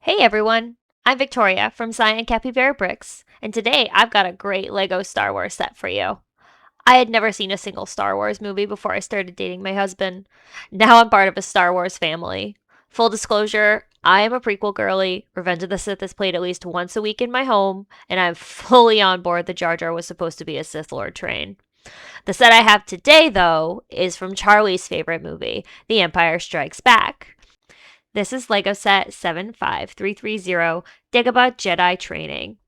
Hey everyone, I'm Victoria from Cyan Capybara Bricks, and today I've got a great LEGO Star Wars set for you. I had never seen a single Star Wars movie before I started dating my husband. Now I'm part of a Star Wars family. Full disclosure, I am a prequel girly. Revenge of the Sith is played at least once a week in my home, and I'm fully on board the Jar Jar was supposed to be a Sith Lord train. The set I have today, though, is from Charlie's favorite movie, The Empire Strikes Back. This is LEGO set 75330 Dagobah Jedi Training.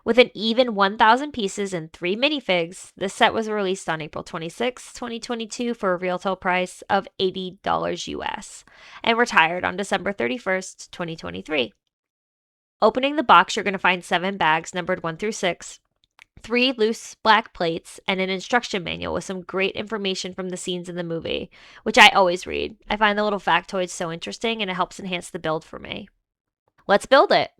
With an even 1,000 pieces and 3 minifigs, this set was released on April 26, 2022 for a retail price of $80 US and retired on December 31st, 2023. Opening the box, you're going to find 7 bags numbered 1 through 6, 3 loose black plates, and an instruction manual with some great information from the scenes in the movie, which I always read. I find the little factoids so interesting and it helps enhance the build for me. Let's build it!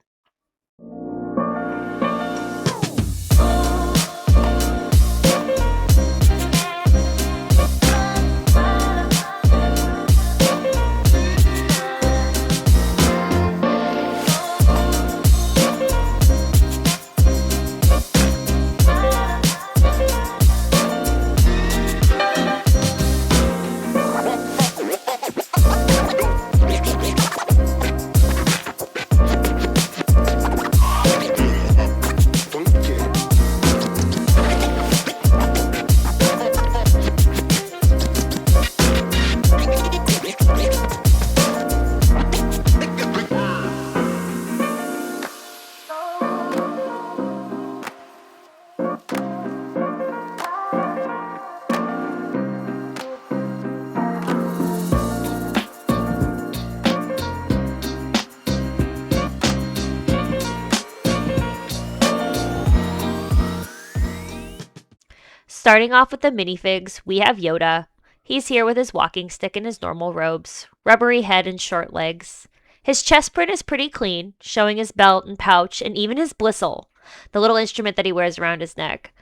Starting off with the minifigs, we have Yoda. He's here with his walking stick and his normal robes, rubbery head and short legs. His chest print is pretty clean, showing his belt and pouch and even his blistle, the little instrument that he wears around his neck.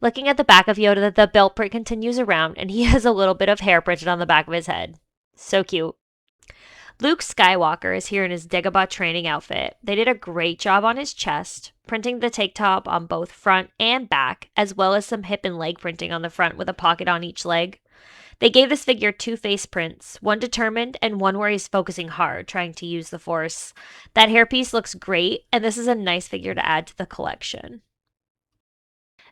Looking at the back of Yoda, the belt print continues around and he has a little bit of hair printed on the back of his head. So cute. Luke Skywalker is here in his Dagobah training outfit. They did a great job on his chest, printing the tank top on both front and back, as well as some hip and leg printing on the front with a pocket on each leg. They gave this figure 2 face prints, one determined and one where he's focusing hard, trying to use the Force. That hairpiece looks great, and this is a nice figure to add to the collection.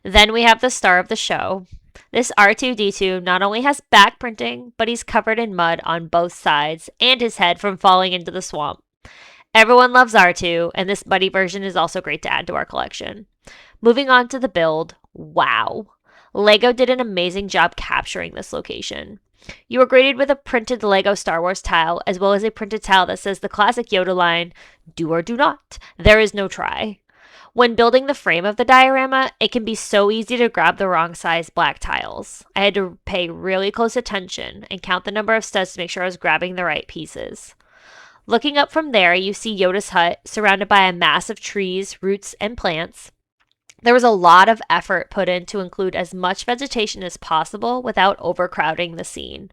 Then we have the star of the show. This R2-D2 not only has back printing, but he's covered in mud on both sides and his head from falling into the swamp. Everyone loves R2, and this muddy version is also great to add to our collection. Moving on to the build, wow. LEGO did an amazing job capturing this location. You are greeted with a printed LEGO Star Wars tile, as well as a printed tile that says the classic Yoda line, "Do or do not, there is no try." When building the frame of the diorama, it can be so easy to grab the wrong size black tiles. I had to pay really close attention and count the number of studs to make sure I was grabbing the right pieces. Looking up from there, you see Yoda's hut surrounded by a mass of trees, roots, and plants. There was a lot of effort put in to include as much vegetation as possible without overcrowding the scene.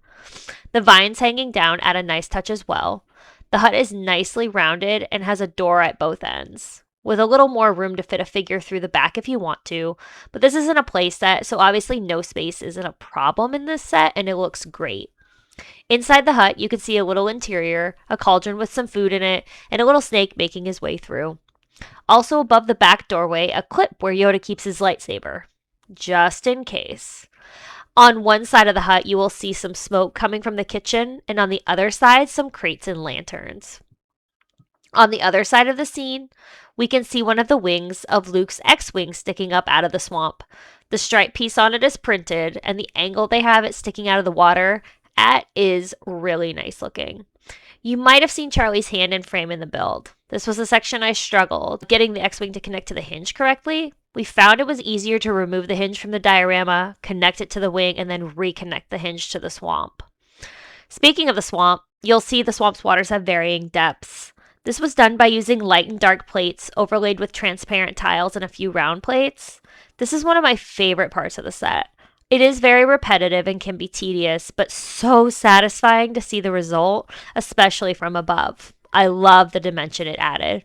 The vines hanging down add a nice touch as well. The hut is nicely rounded and has a door at both ends, with a little more room to fit a figure through the back if you want to, but this isn't a play set, so obviously no space isn't a problem in this set, and it looks great. Inside the hut, you can see a little interior, a cauldron with some food in it, and a little snake making his way through. Also above the back doorway, a clip where Yoda keeps his lightsaber, just in case. On one side of the hut, you will see some smoke coming from the kitchen, and on the other side, some crates and lanterns. On the other side of the scene, we can see one of the wings of Luke's X-Wing sticking up out of the swamp. The stripe piece on it is printed, and the angle they have it sticking out of the water at is really nice looking. You might have seen Charlie's hand and frame in the build. This was a section I struggled getting the X-Wing to connect to the hinge correctly. We found it was easier to remove the hinge from the diorama, connect it to the wing, and then reconnect the hinge to the swamp. Speaking of the swamp, you'll see the swamp's waters have varying depths. This was done by using light and dark plates overlaid with transparent tiles and a few round plates. This is one of my favorite parts of the set. It is very repetitive and can be tedious, but so satisfying to see the result, especially from above. I love the dimension it added.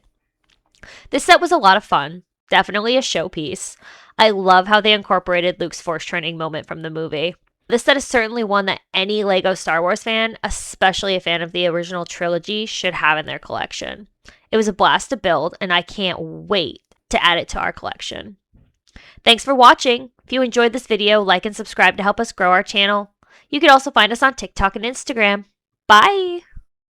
This set was a lot of fun, definitely a showpiece. I love how they incorporated Luke's Force training moment from the movie. This set is certainly one that any LEGO Star Wars fan, especially a fan of the original trilogy, should have in their collection. It was a blast to build, and I can't wait to add it to our collection. Thanks for watching. If you enjoyed this video, like and subscribe to help us grow our channel. You can also find us on TikTok and Instagram. Bye!